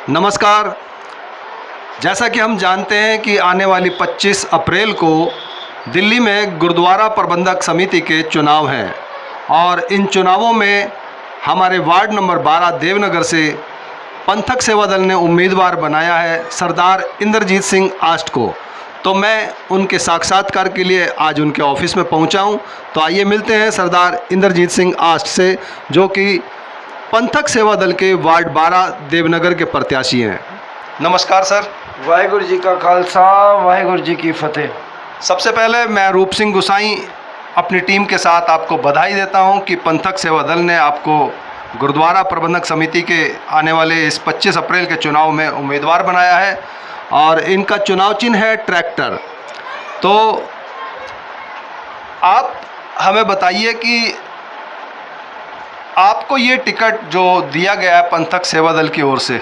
नमस्कार। जैसा कि हम जानते हैं कि आने वाली 25 अप्रैल को दिल्ली में गुरुद्वारा प्रबंधक समिति के चुनाव हैं और इन चुनावों में हमारे वार्ड नंबर 12 देवनगर से पंथक सेवा दल ने उम्मीदवार बनाया है सरदार इंद्रजीत सिंह आष्ट को। तो मैं उनके साक्षात्कार के लिए आज उनके ऑफिस में पहुंचा हूं। तो आइए मिलते हैं सरदार इंद्रजीत सिंह आष्ट से, जो कि पंथक सेवा दल के वार्ड 12 देवनगर के प्रत्याशी हैं। नमस्कार सर। वाहिगुरु जी का खालसा, वाहिगुरु जी की फतेह। सबसे पहले मैं रूप सिंह गुसाई अपनी टीम के साथ आपको बधाई देता हूं कि पंथक सेवा दल ने आपको गुरुद्वारा प्रबंधक समिति के आने वाले इस 25 अप्रैल के चुनाव में उम्मीदवार बनाया है और इनका चुनाव चिन्ह है ट्रैक्टर। तो आप हमें बताइए कि आपको ये टिकट जो दिया गया है पंथक सेवा दल की ओर से,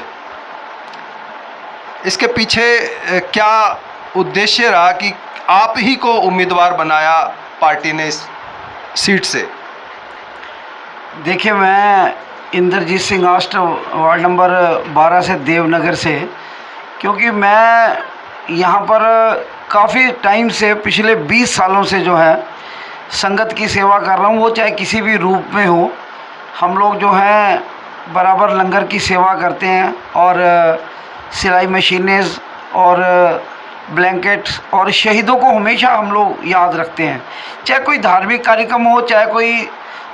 इसके पीछे क्या उद्देश्य रहा कि आप ही को उम्मीदवार बनाया पार्टी ने इस सीट से? देखिए, मैं इंद्रजीत सिंह आष्ट वार्ड नंबर 12 से देवनगर से, क्योंकि मैं यहाँ पर काफ़ी टाइम से पिछले 20 सालों से जो है संगत की सेवा कर रहा हूँ, वो चाहे किसी भी रूप में हो। हम लोग जो हैं बराबर लंगर की सेवा करते हैं और सिलाई मशीनें और ब्लैंकेट्स और शहीदों को हमेशा हम लोग याद रखते हैं। चाहे कोई धार्मिक कार्यक्रम हो, चाहे कोई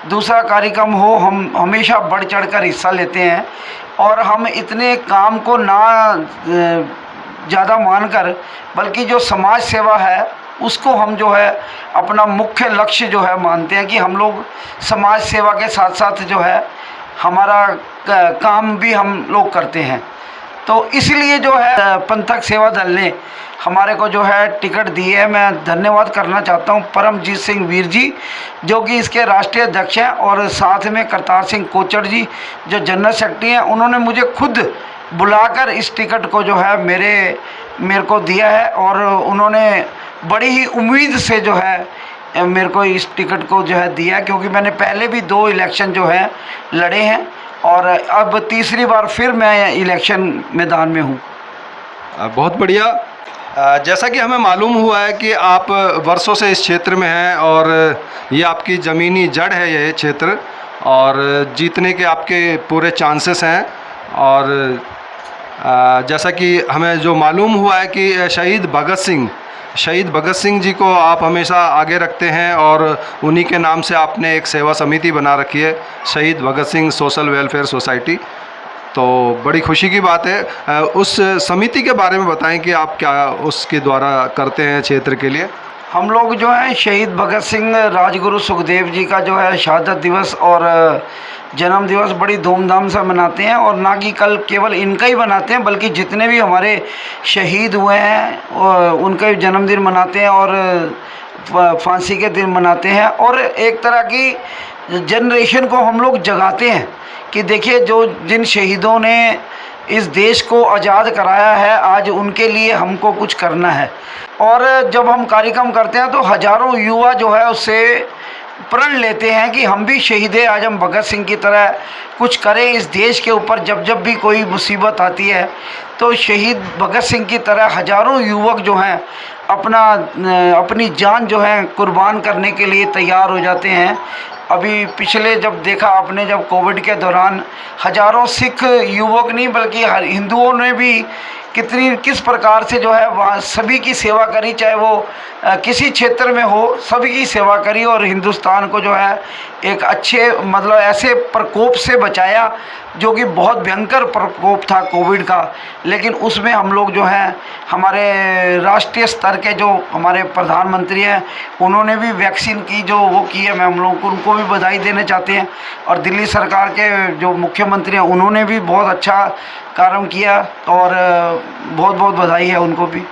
दूसरा कार्यक्रम हो, हम हमेशा बढ़ चढ़ कर हिस्सा लेते हैं। और हम इतने काम को ना ज़्यादा मानकर, बल्कि जो समाज सेवा है उसको हम जो है अपना मुख्य लक्ष्य जो है मानते हैं कि हम लोग समाज सेवा के साथ साथ जो है हमारा काम भी हम लोग करते हैं। तो इसलिए जो है पंथक सेवा दल ने हमारे को जो है टिकट दी है। मैं धन्यवाद करना चाहता हूं परमजीत सिंह वीर जी, जो कि इसके राष्ट्रीय अध्यक्ष हैं, और साथ में करतार सिंह कोचर जी जो जनरल सेक्रेटरी हैं। उन्होंने मुझे खुद बुलाकर इस टिकट को जो है मेरे को दिया है और उन्होंने बड़ी ही उम्मीद से जो है मेरे को इस टिकट को जो है दिया, क्योंकि मैंने पहले भी 2 इलेक्शन जो है लड़े हैं और अब तीसरी बार फिर मैं इलेक्शन मैदान में हूँ। बहुत बढ़िया। जैसा कि हमें मालूम हुआ है कि आप वर्षों से इस क्षेत्र में हैं और ये आपकी ज़मीनी जड़ है ये क्षेत्र, और जीतने के आपके पूरे चांसेस हैं। और जैसा कि हमें जो मालूम हुआ है कि शहीद भगत सिंह जी को आप हमेशा आगे रखते हैं और उन्हीं के नाम से आपने एक सेवा समिति बना रखी है, शहीद Bhagat Singh social welfare society. तो बड़ी खुशी की बात है। उस समिति के बारे में बताएं कि आप क्या उसके द्वारा करते हैं क्षेत्र के लिए। हम लोग जो है शहीद भगत सिंह राजगुरु सुखदेव जी का जो है शहादत दिवस और जन्म दिवस बड़ी धूमधाम से मनाते हैं, और ना कि केवल इनका ही मनाते हैं, बल्कि जितने भी हमारे शहीद हुए हैं उनका जन्मदिन मनाते हैं और फांसी के दिन मनाते हैं। और एक तरह की जनरेशन को हम लोग जगाते हैं कि देखिए, जो जिन शहीदों ने इस देश को आज़ाद कराया है, आज उनके लिए हमको कुछ करना है। और जब हम कार्यक्रम करते हैं तो हज़ारों युवा जो है उससे प्रण लेते हैं कि हम भी शहीद आजम भगत सिंह की तरह कुछ करें इस देश के ऊपर। जब भी कोई मुसीबत आती है तो शहीद भगत सिंह की तरह हज़ारों युवक जो हैं अपनी जान जो है कुर्बान करने के लिए तैयार हो जाते हैं। अभी पिछले जब देखा आपने, जब कोविड के दौरान हज़ारों सिख युवक नहीं बल्कि हिंदुओं ने भी किस प्रकार से जो है वहाँ सभी की सेवा करी, चाहे वो किसी क्षेत्र में हो, सभी की सेवा करी और हिंदुस्तान को जो है एक अच्छे मतलब ऐसे प्रकोप से बचाया जो कि बहुत भयंकर प्रकोप था कोविड का। लेकिन उसमें हम लोग जो हैं हमारे राष्ट्रीय स्तर के जो हमारे प्रधानमंत्री हैं उन्होंने भी वैक्सीन की जो वो की है, मैं हम लोगों को उनको भी बधाई देना चाहते हैं। और दिल्ली सरकार के जो मुख्यमंत्री हैं उन्होंने भी बहुत अच्छा कार्य किया और बहुत बहुत बधाई है उनको भी।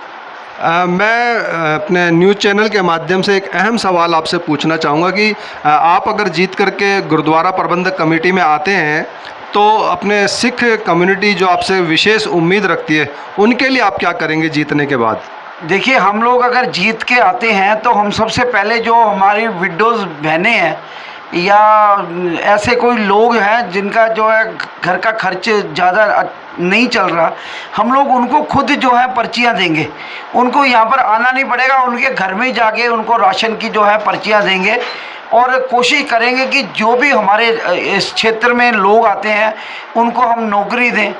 मैं अपने न्यूज़ चैनल के माध्यम से एक अहम सवाल आपसे पूछना चाहूँगा कि आप अगर जीत करके गुरुद्वारा प्रबंधक कमेटी में आते हैं तो अपने सिख कम्युनिटी जो आपसे विशेष उम्मीद रखती है उनके लिए आप क्या करेंगे जीतने के बाद? देखिए, हम लोग अगर जीत के आते हैं तो हम सबसे पहले जो हमारी विडोज़ बहनें हैं या ऐसे कोई लोग हैं जिनका जो है घर का खर्च ज़्यादा नहीं चल रहा, हम लोग उनको खुद जो है पर्चियाँ देंगे। उनको यहाँ पर आना नहीं पड़ेगा, उनके घर में ही जाके उनको राशन की जो है पर्चियाँ देंगे और कोशिश करेंगे कि जो भी हमारे इस क्षेत्र में लोग आते हैं उनको हम नौकरी दें।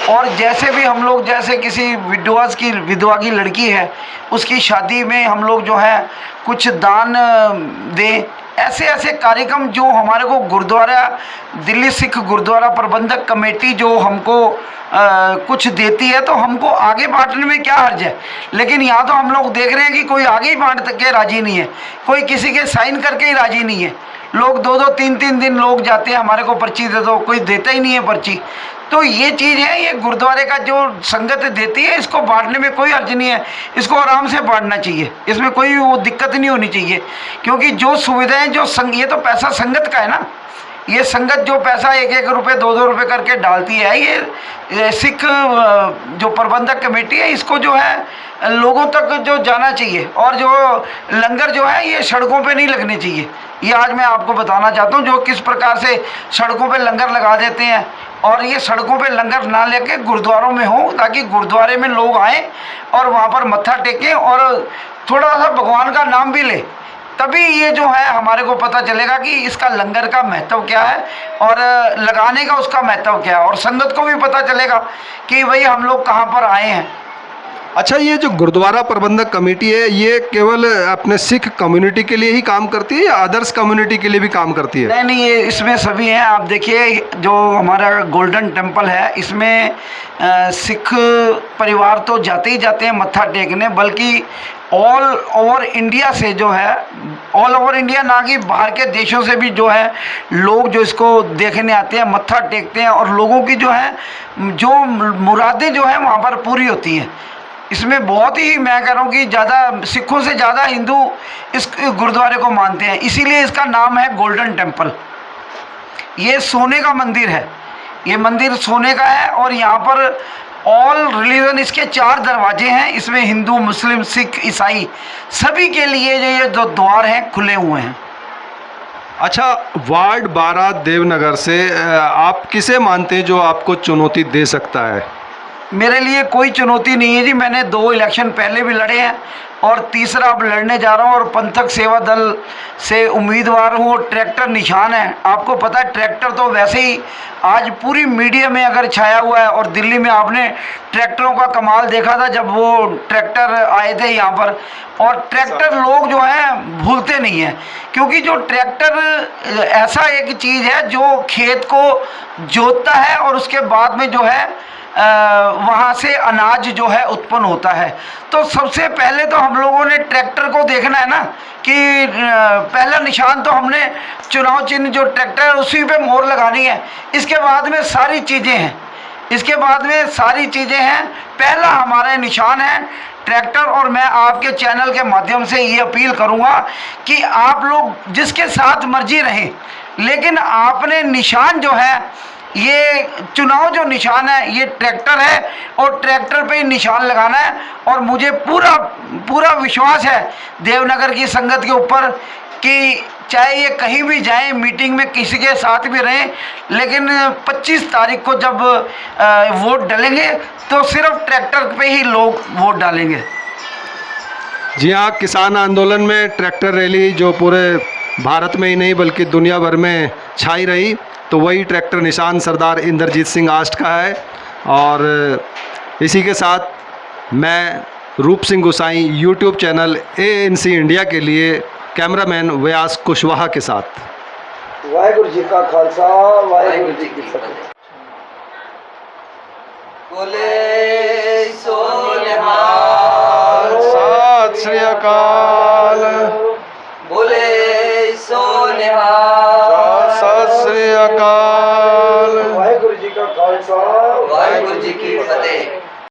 और जैसे भी हम लोग, जैसे किसी विधवा की लड़की है उसकी शादी में हम लोग जो है कुछ दान दें। ऐसे ऐसे कार्यक्रम जो हमारे को गुरुद्वारा, दिल्ली सिख गुरुद्वारा प्रबंधक कमेटी जो हमको कुछ देती है तो हमको आगे बांटने में क्या हर्ज है। लेकिन यहाँ तो हम लोग देख रहे हैं कि कोई आगे ही बांट के राजी नहीं है, कोई किसी के साइन करके ही राजी नहीं है। लोग 2-2 3-3 दिन लोग जाते हैं, हमारे को पर्ची दे दो, कोई देता ही नहीं है पर्ची। तो ये चीज़ है, ये गुरुद्वारे का जो संगत देती है इसको बांटने में कोई अर्ज नहीं है, इसको आराम से बांटना चाहिए, इसमें कोई वो दिक्कत नहीं होनी चाहिए। क्योंकि जो सुविधाएं जो ये तो पैसा संगत का है ना, ये संगत जो पैसा 1-1 रुपये 2-2 रुपये करके डालती है, ये सिख जो प्रबंधक कमेटी है इसको जो है लोगों तक जो जाना चाहिए। और जो लंगर जो है ये सड़कों पे नहीं लगने चाहिए। ये आज मैं आपको बताना चाहता हूँ जो किस प्रकार से सड़कों पे लंगर लगा देते हैं, और ये सड़कों पे लंगर ना लेके गुरुद्वारों में हो, ताकि गुरुद्वारे में लोग आएँ और वहाँ पर मत्था टेकें और थोड़ा सा भगवान का नाम भी लें। तभी ये जो है हमारे को पता चलेगा कि इसका लंगर का महत्व क्या है और लगाने का उसका महत्व क्या है, और संगत को भी पता चलेगा कि भाई हम लोग कहाँ पर आए हैं। अच्छा, ये जो गुरुद्वारा प्रबंधक कमेटी है ये केवल अपने सिख कम्युनिटी के लिए ही काम करती है या अदर्स कम्युनिटी के लिए भी काम करती है? नहीं नहीं, ये इसमें सभी हैं। आप देखिए जो हमारा गोल्डन टेम्पल है इसमें सिख परिवार तो जाते ही जाते हैं मत्था टेकने, बल्कि ऑल ओवर इंडिया से जो है, ऑल ओवर इंडिया ना कि बाहर के देशों से भी जो है लोग जो इसको देखने आते हैं, मत्था टेकते हैं, और लोगों की जो है जो मुरादें जो हैं वहाँ पर पूरी होती हैं। इसमें बहुत ही, मैं कह रहा हूँ कि ज़्यादा सिखों से ज़्यादा हिंदू इस गुरुद्वारे को मानते हैं, इसीलिए इसका नाम है गोल्डन टेम्पल। ये सोने का मंदिर है, ये मंदिर सोने का है, और यहाँ पर ऑल रिलीजन, इसके 4 दरवाजे हैं, इसमें हिंदू, मुस्लिम, सिख, ईसाई सभी के लिए ये जो द्वार हैं खुले हुए हैं। अच्छा, वार्ड 12 देवनगर से आप किसे मानते हैं जो आपको चुनौती दे सकता है? मेरे लिए कोई चुनौती नहीं है जी, मैंने 2 इलेक्शन पहले भी लड़े हैं और तीसरा अब लड़ने जा रहा हूँ, और पंथक सेवा दल से उम्मीदवार हूँ। और ट्रैक्टर निशान है, आपको पता है ट्रैक्टर तो वैसे ही आज पूरी मीडिया में अगर छाया हुआ है, और दिल्ली में आपने ट्रैक्टरों का कमाल देखा था जब वो ट्रैक्टर आए थे यहाँ पर। और ट्रैक्टर लोग जो हैं भूलते नहीं हैं, क्योंकि जो ट्रैक्टर ऐसा एक चीज़ है जो खेत को जोतता है और उसके बाद में जो है वहाँ से अनाज जो है उत्पन्न होता है। तो सबसे पहले तो हम लोगों ने ट्रैक्टर को देखना है ना, कि पहला निशान तो हमने चुनाव चिन्ह जो ट्रैक्टर है उसी पे मोहर लगानी है। इसके बाद में सारी चीज़ें हैं, इसके बाद में सारी चीज़ें हैं। पहला हमारा निशान है ट्रैक्टर। और मैं आपके चैनल के माध्यम से ये अपील करूँगा कि आप लोग जिसके साथ मर्जी रहें, लेकिन आपने निशान जो है, ये चुनाव जो निशान है ये ट्रैक्टर है, और ट्रैक्टर पे ही निशान लगाना है। और मुझे पूरा विश्वास है देवनगर की संगत के ऊपर कि चाहे ये कहीं भी जाएं, मीटिंग में किसी के साथ भी रहें, लेकिन 25 तारीख को जब वोट डालेंगे तो सिर्फ ट्रैक्टर पे ही लोग वोट डालेंगे। जी हाँ, किसान आंदोलन में ट्रैक्टर रैली जो पूरे भारत में ही नहीं बल्कि दुनिया भर में छाई रही, तो वही ट्रैक्टर निशान सरदार इंद्रजीत सिंह आष्ट का है। और इसी के साथ मैं रूप सिंह गोसाई यूट्यूब चैनल ANC इंडिया के लिए कैमरामैन व्यास कुशवाहा के साथ। वाहिगुरु जी का खालसा, वाहिगुरु जी की फतेह। बोले सो निहाल, सत श्री अकाल, बोले सो निहाल, सत श्री अकाल, वाहिगुरु जी का खालसा, वाहिगुरु जी की फतेह।